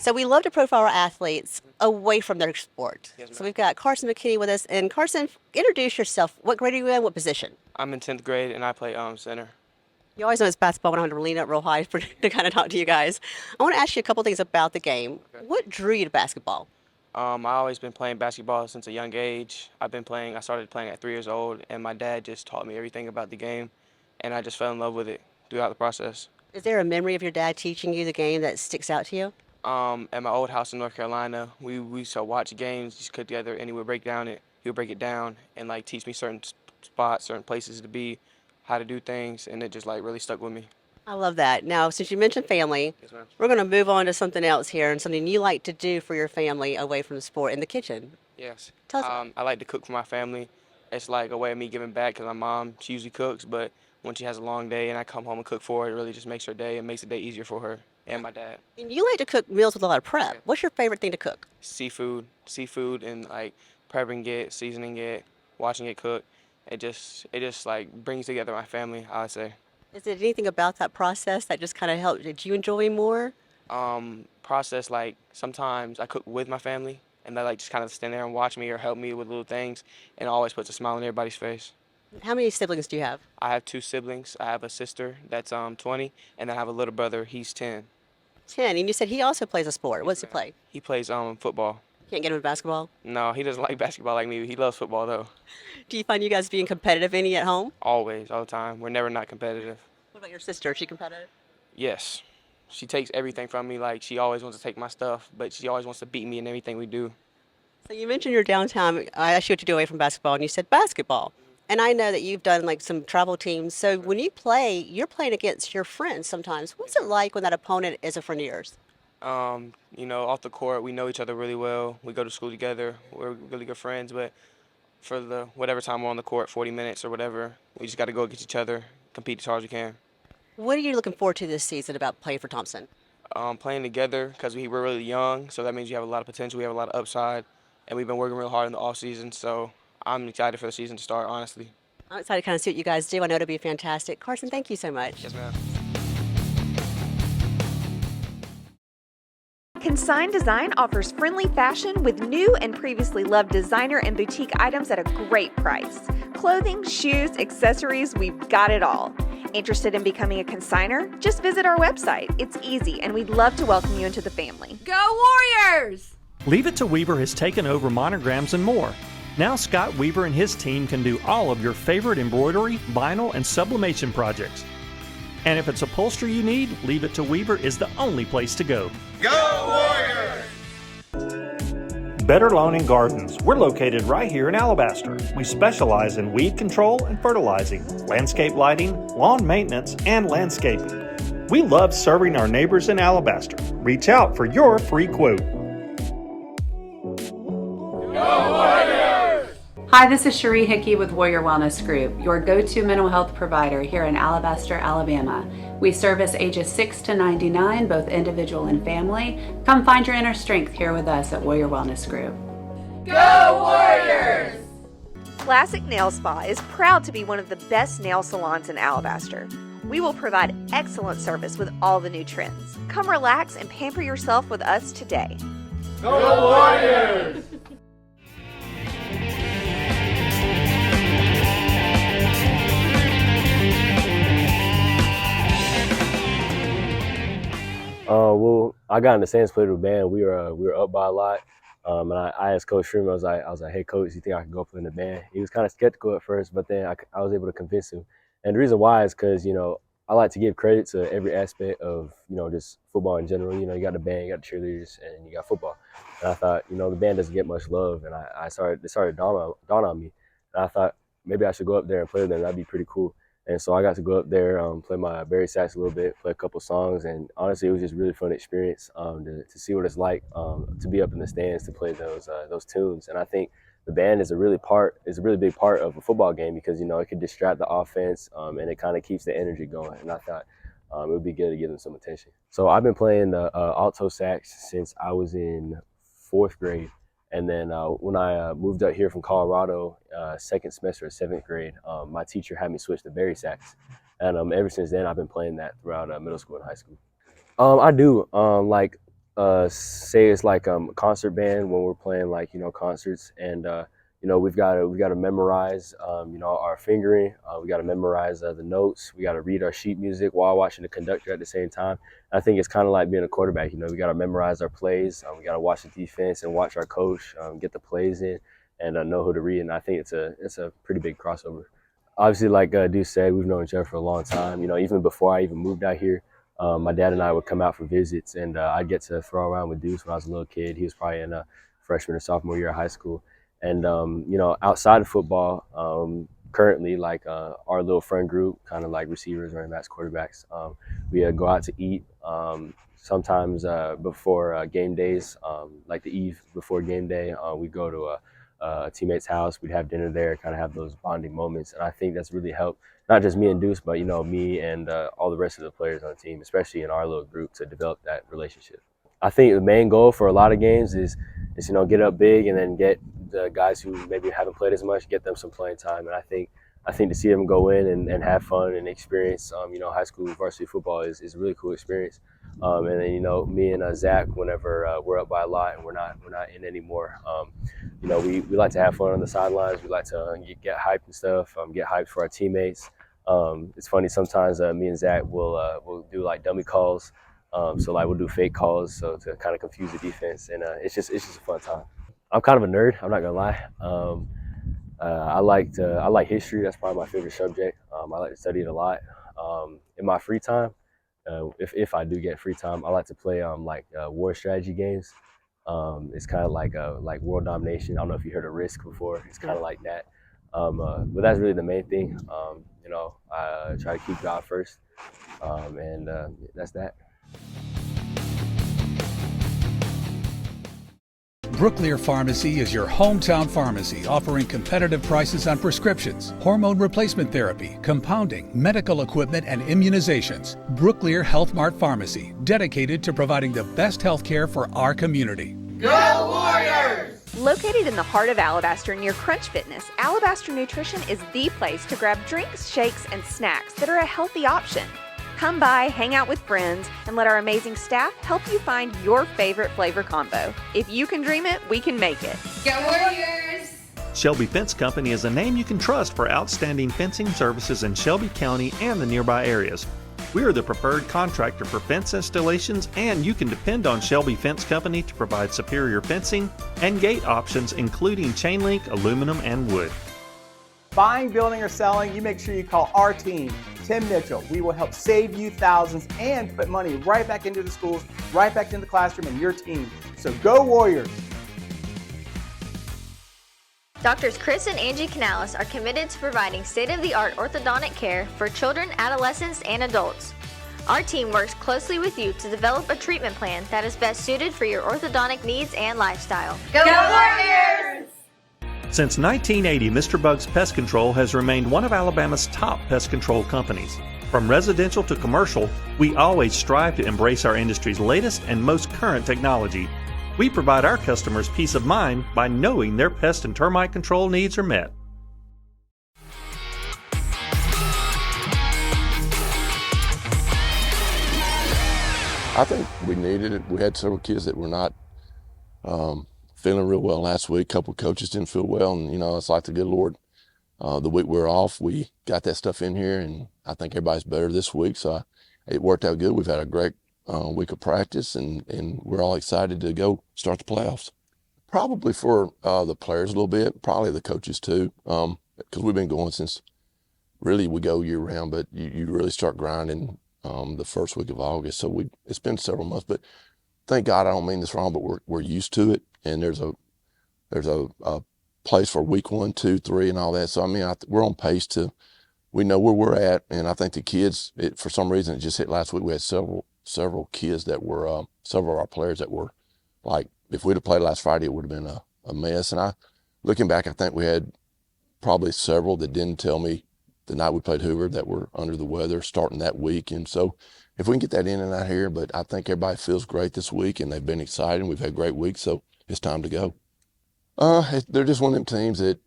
So we love to profile our athletes away from their sport. Yes, So ma'am. we've got Carson McKinney with us. And Carson, introduce yourself. What grade are you in? What position? I'm in 10th grade and I play center. You always know it's basketball when I have to lean up real high to kind of talk to you guys. I want to ask you a couple things about the game. Okay. What drew you to basketball? I always been playing basketball since a young age. I started playing at 3 years old, and my dad just taught me everything about the game, and I just fell in love with it throughout the process. Is there a memory of your dad teaching you the game that sticks out to you? At my old house in North Carolina, we used to watch games, just cook together, and he would break it down and like teach me certain spots, certain places to be, how to do things, and it just like really stuck with me. I love that. Now, since you mentioned family, Yes, ma'am. we're going to move on to something else here and something you like to do for your family away from the sport in the kitchen. Yes. Tell us about it. I like to cook for my family. It's like a way of me giving back because my mom, she usually cooks, but when she has a long day and I come home and cook for her, it really just makes her day and makes the day easier for her and my dad. And you like to cook meals with a lot of prep. Yeah. What's your favorite thing to cook? Seafood, and like prepping it, seasoning it, watching it cook. It just like brings together my family, I would say. Is there anything about that process that just kind of helped? Did you enjoy more? Process like sometimes I cook with my family and they like just kind of stand there and watch me or help me with little things, and it always puts a smile on everybody's face. How many siblings do you have? I have two siblings. I have a sister that's 20, and I have a little brother. He's 10. 10. And you said he also plays a sport. What's he Man. play? He plays football. Can't get him in basketball. No, he doesn't like basketball like me. He loves football though. Do you find you guys being competitive any at home? Always, all the time. We're never not competitive. What about your sister? Is she competitive? Yes. She takes everything from me. Like she always wants to take my stuff, but she always wants to beat me in everything we do. So you mentioned your downtime. I asked you what you do away from basketball, and you said basketball. And I know that you've done like some travel teams. So when you play, you're playing against your friends sometimes. What's it like when that opponent is a friend of yours? Off the court, we know each other really well. We go to school together. We're really good friends. But for the whatever time we're on the court, 40 minutes or whatever, we just got to go against each other, compete as hard as we can. What are you looking forward to this season about playing for Thompson? Playing together because we're really young, so that means you have a lot of potential. We have a lot of upside, and we've been working real hard in the off season. So I'm excited for the season to start. Honestly. I'm excited to kind of see what you guys do. I know it'll be fantastic. Carson, thank you so much. Yes, ma'am. Consign Design offers friendly fashion with new and previously loved designer and boutique items at a great price. Clothing, shoes, accessories, we've got it all. Interested in becoming a consigner? Just visit our website. It's easy, and we'd love to welcome you into the family. Go Warriors! Leave It to Weaver has taken over monograms and more. Now Scott Weaver and his team can do all of your favorite embroidery, vinyl, and sublimation projects. And if it's upholstery you need, Leave It to Weaver is the only place to go. Go Warriors! Better Lawn and Gardens. We're located right here in Alabaster. We specialize in weed control and fertilizing, landscape lighting, lawn maintenance, and landscaping. We love serving our neighbors in Alabaster. Reach out for your free quote. Hi, this is Cherie Hickey with Warrior Wellness Group, your go-to mental health provider here in Alabaster, Alabama. We service ages 6 to 99, both individual and family. Come find your inner strength here with us at Warrior Wellness Group. Go Warriors! Classic Nail Spa is proud to be one of the best nail salons in Alabaster. We will provide excellent service with all the new trends. Come relax and pamper yourself with us today. Go Warriors! Well, I got in the Sands played with the band. We were up by a lot, and I asked Coach Freeman. I was like, hey Coach, you think I can go play in the band? He was kind of skeptical at first, but then I was able to convince him. And the reason why is because I like to give credit to every aspect of just football in general. You got the band, you got the cheerleaders, and you got football. And I thought the band doesn't get much love, and it started dawn on me, and I thought maybe I should go up there and play with them. That'd be pretty cool. And so I got to go up there, play my Barry sax a little bit, play a couple songs, and honestly, it was just a really fun experience to see what it's like to be up in the stands to play those tunes. And I think the band is a really big part of a football game because it can distract the offense and it kind of keeps the energy going. And I thought it would be good to give them some attention. So I've been playing the alto sax since I was in 4th grade. And then when I moved up here from Colorado, second semester of 7th grade, my teacher had me switch to Barry sax. And ever since then, I've been playing that throughout middle school and high school. I do. Say it's like a concert band when we're playing like concerts, and we've got to memorize our fingering. We got to memorize the notes. We got to read our sheet music while watching the conductor at the same time. I think it's kind of like being a quarterback. We got to memorize our plays. We got to watch the defense and watch our coach get the plays in and know who to read. And I think it's a pretty big crossover. Obviously, like Deuce said, we've known each other for a long time. Even before I even moved out here, my dad and I would come out for visits, and I'd get to throw around with Deuce when I was a little kid. He was probably in a freshman or sophomore year of high school. And, outside of football, currently, like our little friend group, kind of like receivers, running backs, quarterbacks, we go out to eat sometimes before game days, like the eve before game day. We go to a teammate's house. We'd have dinner there, kind of have those bonding moments. And I think that's really helped, not just me and Deuce, but, me and all the rest of the players on the team, especially in our little group, to develop that relationship. I think the main goal for a lot of games is get up big and then get the guys who maybe haven't played as much, get them some playing time. And I think to see them go in and have fun and experience, high school varsity football is a really cool experience. And then, me and Zach, whenever we're up by a lot and we're not in anymore, we like to have fun on the sidelines. We like to get hyped and stuff, get hyped for our teammates. It's funny, sometimes me and Zach will do like dummy calls. So like we'll do fake calls so to kind of confuse the defense, and it's just a fun time. I'm kind of a nerd, I'm not gonna lie. I like history. That's probably my favorite subject. I like to study it a lot. In my free time, if I do get free time, I like to play like war strategy games. It's kind of like world domination. I don't know if you heard of Risk before. It's kind of like that. But that's really the main thing. I try to keep God first, and that's that. Brooklear Pharmacy is your hometown pharmacy offering competitive prices on prescriptions, hormone replacement therapy, compounding, medical equipment, and immunizations. Brooklear Health Mart Pharmacy, dedicated to providing the best health care for our community. Go Warriors! Located in the heart of Alabaster near Crunch Fitness, Alabaster Nutrition is the place to grab drinks, shakes, and snacks that are a healthy option. Come by, hang out with friends, and let our amazing staff help you find your favorite flavor combo. If you can dream it, we can make it. Go Warriors! Shelby Fence Company is a name you can trust for outstanding fencing services in Shelby County and the nearby areas. We are the preferred contractor for fence installations, and you can depend on Shelby Fence Company to provide superior fencing and gate options, including chain link, aluminum, and wood. Buying, building, or selling, you make sure you call our team, Tim Mitchell. We will help save you thousands and put money right back into the schools, right back into the classroom and your team. So go Warriors! Doctors Chris and Angie Canales are committed to providing state-of-the-art orthodontic care for children, adolescents, and adults. Our team works closely with you to develop a treatment plan that is best suited for your orthodontic needs and lifestyle. Go Warriors! Since 1980, Mr. Bug's Pest Control has remained one of Alabama's top pest control companies. From residential to commercial, we always strive to embrace our industry's latest and most current technology. We provide our customers peace of mind by knowing their pest and termite control needs are met. I think we needed it. We had several kids that were not feeling real well last week. A couple of coaches didn't feel well, and it's like the good Lord. The week we were off, we got that stuff in here, and I think everybody's better this week. So it worked out good. We've had a great week of practice, and we're all excited to go start the playoffs. Probably for the players a little bit, probably the coaches too, because we've been going since really we go year round, but you really start grinding the first week of August. So it's been several months, but thank God, I don't mean this wrong, but we're used to it, and there's a place for week 1, 2, 3, and all that. So I mean, we're on pace we know where we're at, and I think the kids, for some reason, it just hit last week. We had several kids that were several of our players that were like, if we'd have played last Friday, it would have been a mess. And looking back, I think we had probably several that didn't tell me the night we played Hoover that were under the weather starting that week. And so if we can get that in and out here, but I think everybody feels great this week, and they've been excited. We've had great weeks, so it's time to go. They're just one of them teams that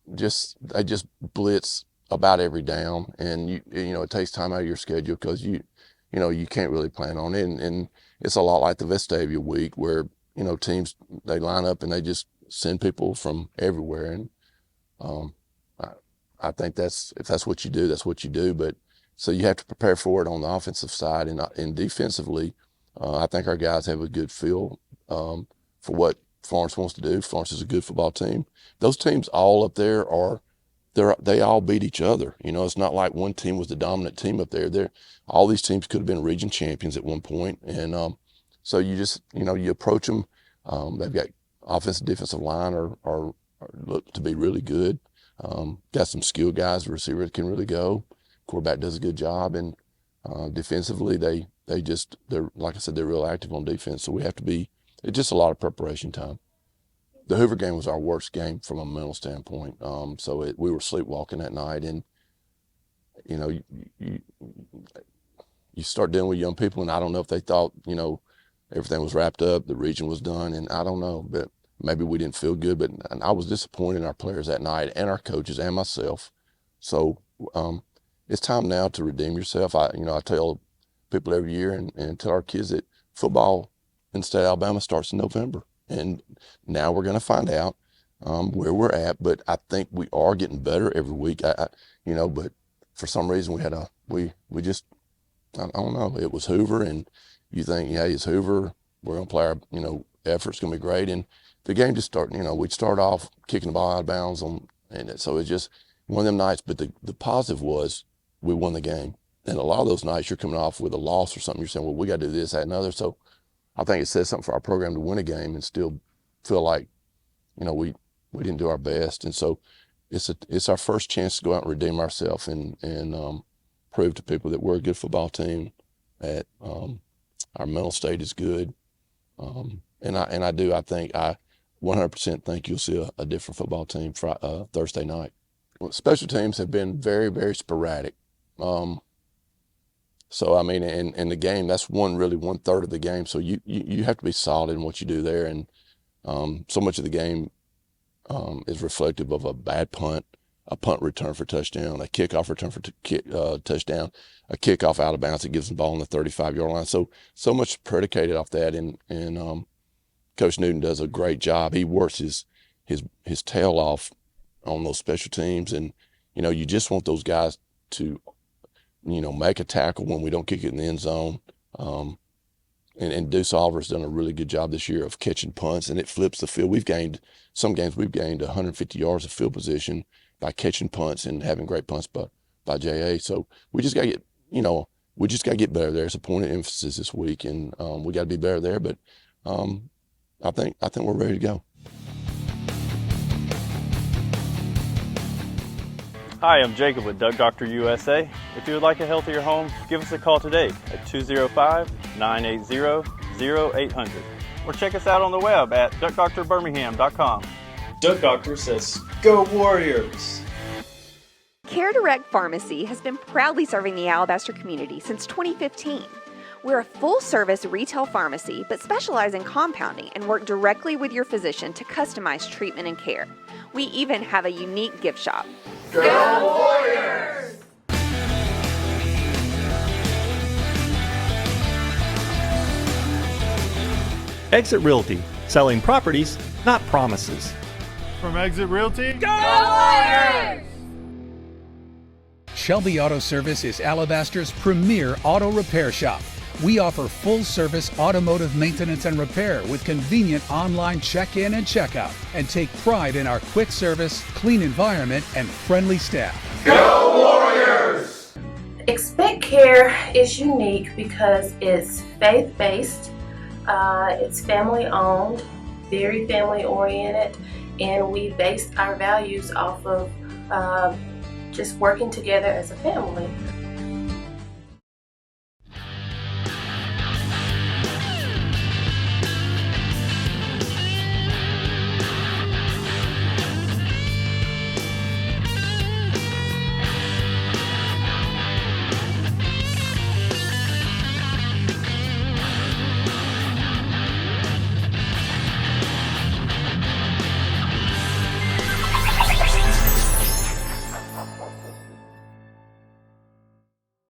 they just blitz about every down, and it takes time out of your schedule because you can't really plan on it, and it's a lot like the Vestavia week where, teams, they line up and they just send people from everywhere. And I think if that's what you do, that's what you do. But so you have to prepare for it on the offensive side, and defensively, I think our guys have a good feel for what Florence wants to do. Florence is a good football team. Those teams all up there they all beat each other. It's not like one team was the dominant team up there. All these teams could have been region champions at one point. And so you just, you approach them. They've got offensive, defensive line are look to be really good. Got some skilled guys, the receiver that can really go. Quarterback does a good job. And defensively, they're like I said, they're real active on defense. So it's just a lot of preparation time. The Hoover game was our worst game from a mental standpoint. So we were sleepwalking that night, and you start dealing with young people, and I don't know if they thought everything was wrapped up, the region was done, and I don't know, but maybe we didn't feel good. But I was disappointed in our players that night, and our coaches, and myself. So it's time now to redeem yourself. I tell people every year, and tell our kids that football in the state of Alabama starts in November. And now we're going to find out where we're at. But I think we are getting better every week. But for some reason we just, I don't know. It was Hoover, and you think, yeah, it's Hoover. We're going to play our, effort's going to be great. And the game just started, we'd start off kicking the ball out of bounds and so it's just one of them nights. But the positive was we won the game. And a lot of those nights you're coming off with a loss or something. You're saying, well, we got to do this, that, and other. So I think it says something for our program to win a game and still feel like, we didn't do our best. And so it's our first chance to go out and redeem ourselves and prove to people that we're a good football team, that our mental state is good. And I think I 100% think you'll see a different football team Thursday night. Well, special teams have been very, very sporadic. So, I mean, in the game, that's really 1/3 of the game. So you have to be solid in what you do there. And so much of the game is reflective of a bad punt, a punt return for touchdown, a kickoff return for touchdown, a kickoff out of bounds that gives the ball on the 35-yard line. So much predicated off that. And Coach Newton does a great job. He works his tail off on those special teams. And, you just want those guys to make a tackle when we don't kick it in the end zone. And Deuce Oliver's done a really good job this year of catching punts, and it flips the field. Some games we've gained 150 yards of field position by catching punts and having great punts by J.A. So we just got to get better there. It's a point of emphasis this week, and we got to be better there. But I think we're ready to go. Hi, I'm Jacob with Duck Doctor USA. If you would like a healthier home, give us a call today at 205-980-0800 or check us out on the web at duckdoctorbirmingham.com. Duck Doctor says, go Warriors! Care Direct Pharmacy has been proudly serving the Alabaster community since 2015. We're a full-service retail pharmacy, but specialize in compounding and work directly with your physician to customize treatment and care. We even have a unique gift shop. Go Warriors! Exit Realty, selling properties, not promises. From Exit Realty, Go Warriors! Shelby Auto Service is Alabaster's premier auto repair shop. We offer full-service automotive maintenance and repair with convenient online check-in and check-out, and take pride in our quick service, clean environment, and friendly staff. Go Warriors! Expect Care is unique because it's faith-based, it's family-owned, very family-oriented, and we base our values off of just working together as a family.